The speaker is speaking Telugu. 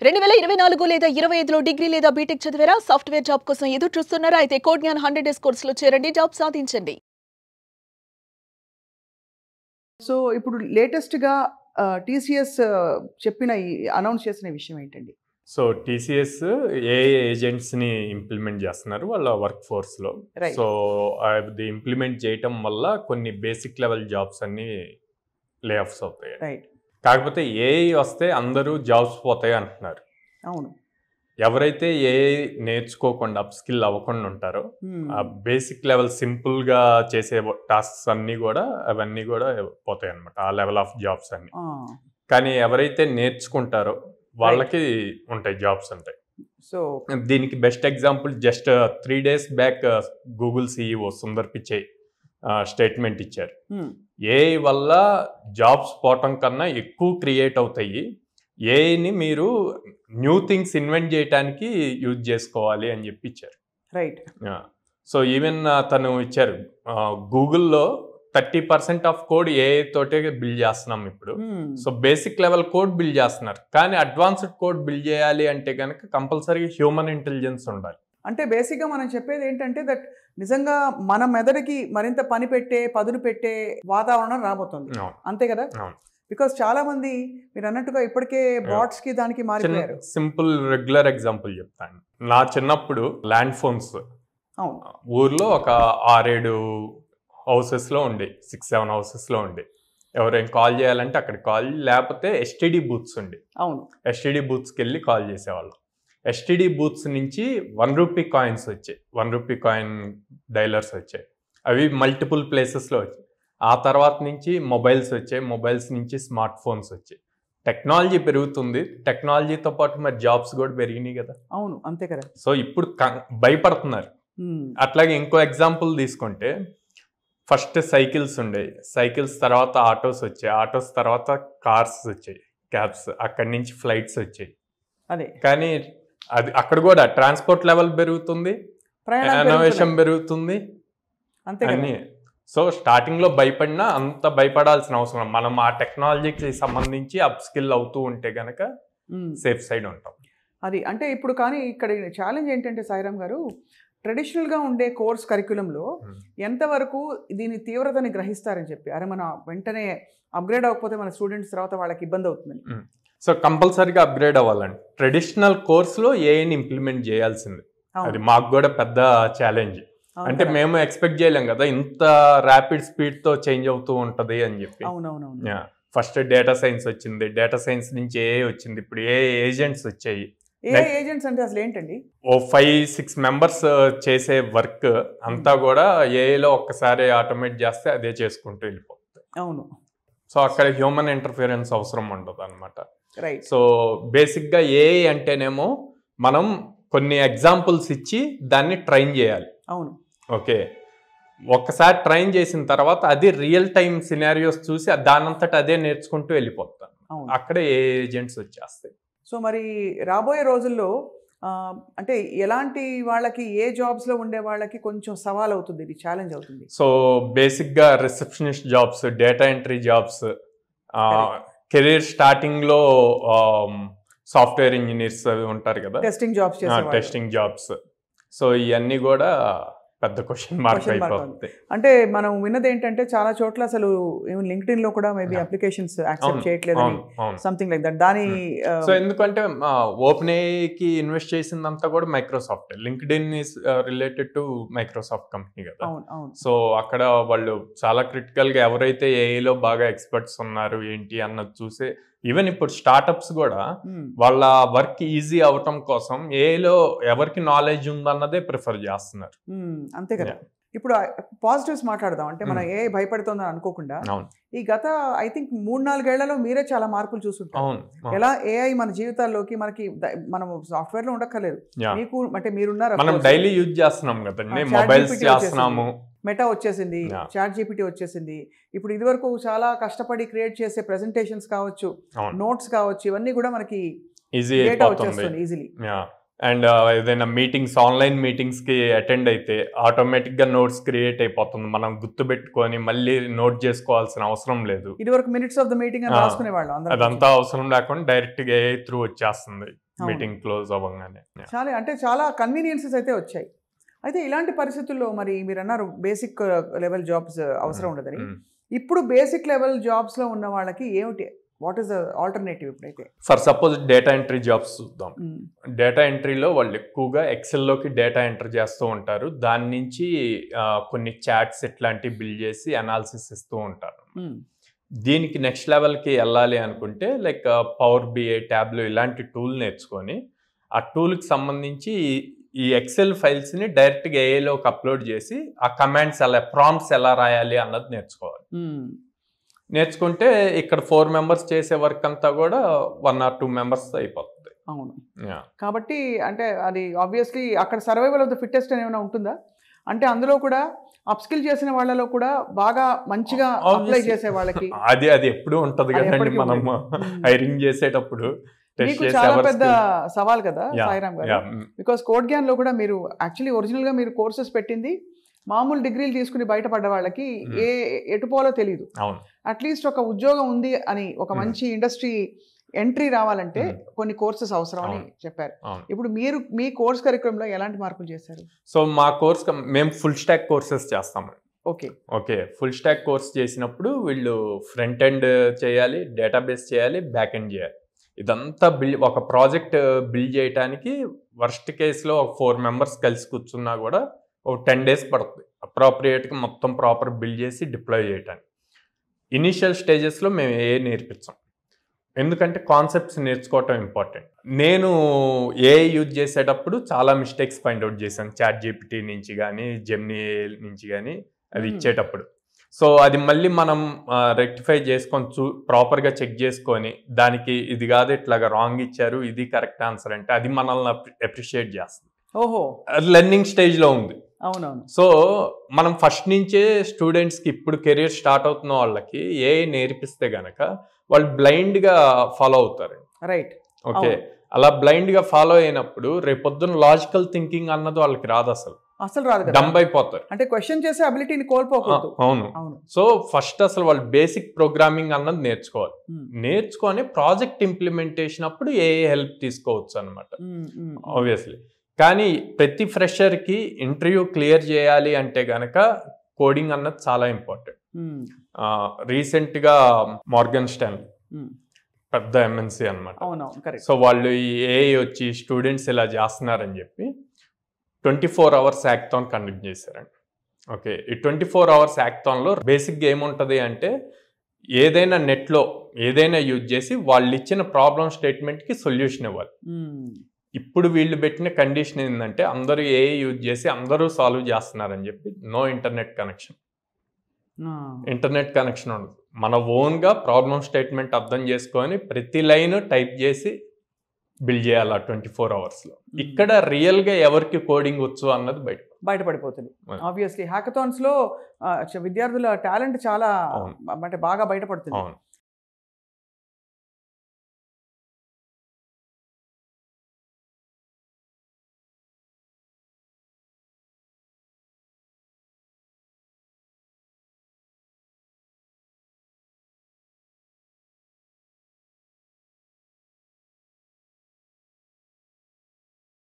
2024 లేదా 25లో డిగ్రీ లేదా బీటెక్ చదివారా? సాఫ్ట్‌వేర్ జాబ్ కోసం ఎదురు చూస్తున్నారా? అయితే కోడ్ జ్ఞాన్ 100 డేస్ కోర్సులో చేరండి, జాబ్ సాధించండి. సో, ఇప్పుడు లేటెస్ట్‌గా టీసీఎస్ చెప్పిన అనౌన్స్ చేసిన విషయం ఏంటండి? సో, టీసీఎస్ ఏఐ ఏజెంట్స్‌ని ఇంప్లిమెంట్ చేస్తున్నారు వాళ్ళ వర్క్ ఫోర్స్‌లో. రైట్. సో, అది ఇంప్లిమెంట్ చేయటం వల్ల కొన్ని బేసిక్ లెవెల్ జాబ్స్ అన్నీ లే ఆఫ్స్ అవుతాయి. రైట్. కాకపోతే ఏఐ వస్తే అందరూ జాబ్స్ పోతాయి అంటున్నారు. అవును. ఎవరైతే ఏఐ నేర్చుకోకుండా అప్‌స్కిల్ అవ్వకుండా ఉంటారో హ్మ్. ఆ బేసిక్ లెవెల్ సింపుల్‌గా చేసే టాస్క్స్ అన్నీ కూడా అవన్నీ కూడా పోతాయన్నమాట. ఆ లెవెల్ ఆఫ్ జాబ్స్ అన్నీ. ఆ! కానీ ఎవరైతే నేర్చుకుంటారో వాళ్ళకి ఉంటాయి, జాబ్స్ ఉంటాయి. సో, దీనికి best example just 3 days back Google CEO Sundar Pichai statement ఇచ్చారు. హ్మ్. ఏఐ వల్ల జాబ్స్ పోవటం కన్నా ఎక్కువ క్రియేట్ అవుతాయి, ఏఐని మీరు న్యూ థింగ్స్ ఇన్వెంట్ చేయడానికి యూజ్ చేసుకోవాలి అని చెప్పి ఇచ్చారు. రైట్. సో ఈవెన్ తను ఇచ్చారు, గూగుల్లో 30% ఆఫ్ కోడ్ ఏఐ తోటే బిల్డ్ చేస్తున్నాం ఇప్పుడు. హ్మ్. So basic level code build చేస్తున్నారు, కానీ అడ్వాన్స్డ్ కోడ్ బిల్డ్ చేయాలి అంటే కనుక కంపల్సరీ హ్యూమన్ ఇంటెలిజెన్స్ ఉండాలి. అంటే బేసిక్‌గా మనం చెప్పేది ఏంటంటే దట్ నిజంగా మన మెదడుకి మరింత పదును పెట్టే వాతావరణం రాబోతుంది. అవును. అంతే కదా? అవును. బికాజ్ చాలా మంది మీరు అన్నట్టుగా ఇప్పటికే బాట్స్‌కి దానికి మారిపోయారు. సింపుల్ రెగ్యులర్ ఎగ్జాంపుల్ చెప్తాను. నా చిన్నప్పుడు ల్యాండ్ ఫోన్స్ అవును. ఊర్లో ఒక 6-7 హౌసెస్లో ఉండే, 6-7 హౌసెస్లో ఉండే. ఎవరైనా కాల్ చేయాలంటే అక్కడ కాల్, లేకపోతే ఎస్టీడీ బూత్స్ ఉండే. అవును. ఎస్టీడీ బూత్స్కి వెళ్ళి కాల్ చేసేవాళ్ళం. ఎస్టీడీ బూత్స్ నుంచి 1 రూపీ కాయిన్స్ వచ్చాయి, 1 రూపీ కాయిన్ డైలర్స్ వచ్చాయి. అవి మల్టిపుల్ ప్లేసెస్లో వచ్చాయి. ఆ తర్వాత నుంచి మొబైల్స్ వచ్చాయి, మొబైల్స్ నుంచి స్మార్ట్ ఫోన్స్ వచ్చాయి. టెక్నాలజీ పెరుగుతుంది, టెక్నాలజీతో పాటు మరి జాబ్స్ కూడా పెరిగినాయి కదా. అవును. అంతే కదా. సో ఇప్పుడు భయపడుతున్నారు. హ్మ్. అట్లాగే ఇంకో ఎగ్జాంపుల్ తీసుకుంటే, ఫస్ట్ సైకిల్స్ ఉండేవి, సైకిల్స్ తర్వాత ఆటోస్ వచ్చాయి, ఆటోస్ తర్వాత కార్స్ వచ్చాయి, క్యాబ్స్, అక్కడి నుంచి ఫ్లైట్స్ వచ్చాయి. అదే. కానీ అది అక్కడ కూడా ట్రాన్స్పోర్ట్ లెవెల్ పెరుగుతుంది, ప్రయాణాలు ఇన్నోవేషన్ పెరుగుతున్నాయి. పెరుగుతుంది అంతే కదా. అన్ని. సో స్టార్టింగ్లో భయపడినా అంత భయపడాల్సిన అవసరం, మనం ఆ టెక్నాలజీకి సంబంధించి అప్ స్కిల్ అవుతూ ఉంటే గనక హ్మ్. సేఫ్ సైడ్ ఉంటాం. అది అంటే ఇప్పుడు కానీ ఇక్కడ ఛాలెంజ్ ఏంటంటే సాయిరామ్ గారు, ట్రెడిషనల్గా ఉండే కోర్స్ కరిక్యులంలో ఎంతవరకు దీని తీవ్రతని గ్రహిస్తారని చెప్పి, అరే మన వెంటనే అప్గ్రేడ్ అవ్వకపోతే మన స్టూడెంట్స్ తర్వాత వాళ్ళకి ఇబ్బంది అవుతుందని. సో కంపల్సరీగా అప్గ్రేడ్ అవ్వాలండి. ట్రెడిషనల్ కోర్స్లో ఏఐని ఇంప్లిమెంట్ చేయాల్సింది. అది మాకు కూడా పెద్ద ఛాలెంజ్. అంటే మేము ఎక్స్పెక్ట్ చేయలేం కదా ఇంత ర్యాపిడ్ స్పీడ్తో చేంజ్ అవుతూ ఉంటుంది అని చెప్పి. అవునవును. ఫస్ట్ డేటా సైన్స్ వచ్చింది, డేటా సైన్స్ నుంచి ఏఐ వచ్చింది, ఇప్పుడు ఏఐ ఏజెంట్స్ వచ్చాయి. ఏఐ ఏజెంట్స్ అంటే అసలు ఏంటండి? ఓ 5-6 మెంబర్స్ చేసే వర్క్ అంతా కూడా ఏఐలో ఒక్కసారి ఆటోమేట్ చేస్తే అదే చేసుకుంటూ వెళ్ళిపోతుంది. అవును. సో అక్కడ హ్యూమన్ ఇంటర్ఫిరెన్స్ అవసరం ఉండదు అనమాట. రైట్. సో బేసిక్గా ఏఐ అంటేనేమో మనం కొన్ని ఎగ్జాంపుల్స్ ఇచ్చి దాన్ని ట్రైన్ చేయాలి. అవును. ఓకే, ఒక్కసారి ట్రైన్ చేసిన తర్వాత అది రియల్ టైమ్ సినారియోస్ చూసి దానంతట అదే నేర్చుకుంటూ వెళ్ళిపోతాం. అవును. అక్కడే ఏ ఏజెంట్స్ వచ్చేస్తాయి. సో మరి రాబోయే రోజుల్లో అంటే ఎలాంటి వాళ్ళకి, ఏ జాబ్స్లో ఉండే వాళ్ళకి కొంచెం సవాల్ అవుతుంది, ఇది ఛాలెంజ్ అవుతుంది? సో బేసిక్గా receptionist jobs, data entry jobs, career స్టార్టింగ్లో సాఫ్ట్వేర్ ఇంజనీర్స్ అవి ఉంటారు కదా, testing jobs testing jobs. So ఇవన్నీ కూడా పెద్ద క్వశ్చన్ మార్క్ అయిపోతుంది. అంటే మనం విన్నది ఏంటంటే చాలా చోట్ల అసలు లింక్డ్ఇన్ లో కూడా మేబీ అప్లికేషన్స్ యాక్సెప్ట్ చేయట్లేదని, సంథింగ్ లైక్ దట్. దాని సో ఎందుకంటే ఓపెన్ ఏఐకి ఇన్వెస్ట్ చేసిందంతా కూడా Microsoft. LinkedIn is related to Microsoft company కదా. సో అక్కడ వాళ్ళు చాలా క్రిటికల్ గా ఎవరైతే ఏఐలో బాగా ఎక్స్పర్ట్స్ ఉన్నారు ఏంటి అన్నది చూసే, ఈవెన్ ఇప్పుడు స్టార్టప్స్ కూడా వాళ్ళ వర్క్ ఈజీ అవటం కోసం ఏఐలో ఎవరికి నాలెడ్జ్ ఉందన్నదే ప్రిఫర్ చేస్తున్నారు. అంతే కదా. ఇప్పుడు పాజిటివ్స్ మాట్లాడదాం. అంటే మన ఏఐ భయపడుతుందని అనుకోకుండా, ఈ గత ఐ థింక్ 3-4 ఏళ్లలో మీరే చాలా మార్పులు చూస్తుంటారు. ఎలా ఏఐ మన జీవితాల్లోకి, మనకి మనం సాఫ్ట్వేర్ లో ఉండక్కర్లేదు, మీకు అంటే మీరున్నారు, మనం డైలీ యూజ్ చేస్తున్నాం కదండి, మొబైల్స్ చేస్తున్నాము, మెటా వచ్చేసింది, చాట్ జీపీటీ వచ్చేసింది. ఇప్పుడు ఇదివరకు చాలా కష్టపడి క్రియేట్ చేసే ప్రెజెంటేషన్స్ కావచ్చు, నోట్స్ కావచ్చు, ఇవన్నీ కూడా మనకి ఈజీ డేటా వచ్చేస్తుంది ఈజీలీ. అండ్ ఏదైనా మీటింగ్స్, ఆన్లైన్ మీటింగ్స్కి అటెండ్ అయితే ఆటోమేటిక్గా నోట్స్ క్రియేట్ అయిపోతుంది. మనం గుర్తుపెట్టుకొని మళ్ళీ నోట్ చేసుకోవాల్సిన అవసరం లేదు. ఇదివరకు మినిట్స్ ఆఫ్ ద మీటింగ్ అని రాసుకునేవాళ్ళం. అదంతా అవసరం లేకుండా డైరెక్ట్గా ఏఐ త్రూ వచ్చేస్తుంది మీటింగ్ క్లోజ్ అవ్వగానే. చాలా కన్వీనియన్సెస్ అయితే వచ్చాయి. అయితే ఇలాంటి పరిస్థితుల్లో మరి మీరు అన్నారు బేసిక్ లెవెల్ జాబ్స్ అవసరం ఉండదని. ఇప్పుడు బేసిక్ లెవెల్ జాబ్స్లో ఉన్న వాళ్ళకి ఏమిటి, వాట్ ఈస్ ద ఆల్టర్నేటివ్ ఇప్పుడైతే? For suppose data entry jobs చూద్దాం. డేటా ఎంట్రీలో వాళ్ళు ఎక్కువగా ఎక్సెల్లోకి డేటా ఎంటర్ చేస్తూ ఉంటారు. దాని నుంచి కొన్ని చాట్స్ ఇట్లాంటివి బిల్డ్ చేసి అనాలిసిస్ ఇస్తూ ఉంటారు. దీనికి నెక్స్ట్ లెవెల్కి వెళ్ళాలి అనుకుంటే లైక్ పవర్ బిఐ, ట్యాబ్లో ఇలాంటి టూల్ నేర్చుకొని ఆ టూల్కి సంబంధించి ఈ ఎక్సెల్ ఫైల్స్ని డైరెక్ట్గా ఏఐలోకి అప్లోడ్ చేసి ఆ కమాండ్స్ ప్రాంప్ట్స్ ఎలా రాయాలి అన్నది నేర్చుకోవాలి. నేర్చుకుంటే ఇక్కడ 4 members చేసే వర్క్ అంతా కూడా 1 or 2 members అయిపోతుంది. అవును. కాబట్టి అంటే అది ఆబ్వియస్లీ అక్కడ సర్వైవల్ ఆఫ్ ద ఫిట్టెస్ట్ అని ఏమైనా ఉంటుందా? అంటే అందులో కూడా అప్స్కిల్ చేసిన వాళ్ళలో కూడా బాగా మంచిగా అప్లై చేసే వాళ్ళకి అది ఎప్పుడు ఉంటది కదండి. మనం హైరింగ్ చేసేటప్పుడు మీకు చాలా పెద్ద సవాల్ కదా సాయిరామ్ గారు. బికాస్ కోడ్ గ్యాన్ లో కూడా మీరు యాక్చువల్లీ ఒరిజినల్ గా మీరు కోర్సెస్ పెట్టింది మామూలు డిగ్రీలు తీసుకుని బయటపడ్డ వాళ్ళకి ఎటుపోలో తెలియదు. అట్లీస్ట్ ఒక ఉద్యోగం ఉంది అని, ఒక మంచి ఇండస్ట్రీ ఎంట్రీ రావాలంటే కొన్ని కోర్సెస్ అవసరం అని చెప్పారు. ఇప్పుడు మీరు మీ కోర్స్ కరికులంలో ఎలాంటి మార్పులు చేశారు? సో మా కోర్స్ మేము ఫుల్ స్టాక్ కోర్సెస్ చేస్తాము. ఓకే ఫుల్ స్టాక్ కోర్స్ చేసినప్పుడు వీళ్ళు ఫ్రంట్ ఎండ్ చేయాలి, డేటాబేస్ చేయాలి, బ్యాక్ ఎండ్ చేయాలి. ఇదంతా ఒక ప్రాజెక్ట్ బిల్డ్ చేయడానికి వర్స్ట్ కేసులో ఒక 4 members కలిసి కూర్చున్నా కూడా ఒక 10 days పడుతుంది అప్రాప్రియేట్గా మొత్తం ప్రాపర్ బిల్డ్ చేసి డిప్లాయ్ చేయడానికి. ఇనీషియల్ స్టేజెస్లో మేము నేర్పించాం, ఎందుకంటే కాన్సెప్ట్స్ నేర్చుకోవటం ఇంపార్టెంట్. నేను ఏఐ యూజ్ చేసేటప్పుడు చాలా మిస్టేక్స్ ఫైండ్ అవుట్ చేశాను, చాట్ జీపీటీ నుంచి కానీ జెమినీ నుంచి కానీ అది ఇచ్చేటప్పుడు. సో అది మళ్ళీ మనం రెక్టిఫై చేసుకొని ప్రాపర్గా చెక్ చేసుకొని దానికి ఇది కాదు ఇట్లాగా రాంగ్ ఇచ్చారు, ఇది కరెక్ట్ ఆన్సర్ అంటే అది మనల్ని అప్రిషియేట్ చేస్తుంది. అది లెర్నింగ్ స్టేజ్లో ఉంది. అవునవును. సో మనం ఫస్ట్ నుంచే స్టూడెంట్స్కి ఇప్పుడు కెరీర్ స్టార్ట్ అవుతున్న వాళ్ళకి ఏఐ నేర్పిస్తే గనక వాళ్ళు బ్లైండ్గా ఫాలో అవుతారు. రైట్. ఓకే, అలా బ్లైండ్గా ఫాలో అయినప్పుడు రేపొద్దున లాజికల్ థింకింగ్ అన్నది వాళ్ళకి రాదు, అసలు రాదు, డంబ్ అయిపోతారు. అంటే క్వశ్చన్ చేసే అబిలిటీని కోల్పోకూడదు. అవును. సో ఫస్ట్ అసలు వాళ్ళు బేసిక్ ప్రోగ్రామింగ్ అన్నది నేర్చుకోవాలి. నేర్చుకొని ప్రాజెక్ట్ ఇంప్లిమెంటేషన్ అప్పుడు ఏఐ హెల్ప్ తీసుకోవచ్చు అనమాట ఆబ్వియస్లీ. కానీ ప్రతి ఫ్రెషర్కి ఇంటర్వ్యూ క్లియర్ చేయాలి అంటే గనక కోడింగ్ అన్నది చాలా ఇంపార్టెంట్. రీసెంట్గా మార్గన్ స్టాన్లీ పెద్ద ఎంఎన్సీ అనమాట. సో వాళ్ళు ఈ ఏఐ వచ్చి స్టూడెంట్స్ ఇలా చేస్తున్నారని చెప్పి 24 hours హ్యాకథాన్ కండక్ట్ చేశారండి. ఓకే, ఈ 24 hours హ్యాకథాన్లో బేసిక్గా ఏముంటుంది అంటే ఏదైనా నెట్లో ఏదైనా యూజ్ చేసి వాళ్ళు ఇచ్చిన ప్రాబ్లం స్టేట్మెంట్కి సొల్యూషన్ ఇవ్వాలి. ఇప్పుడు వీళ్ళు పెట్టిన కండిషన్ ఏంటంటే అందరూ ఏఐ యూజ్ చేసి అందరూ సాల్వ్ చేస్తున్నారని చెప్పి no internet connection. Internet connection ఉండదు. మన ఓన్గా ప్రాబ్లం స్టేట్మెంట్ అర్థం చేసుకొని ప్రతి లైన్ టైప్ చేసి బిల్డ్ చేయాలి 24 hours. ఇక్కడ రియల్గా ఎవరికి కోడింగ్ వచ్చు అన్నది బయటపడిపోతుంది. ఆబ్వియస్లీ హ్యాకథాన్స్ లో విద్యార్థుల టాలెంట్ చాలా అంటే బాగా బయటపడుతుంది.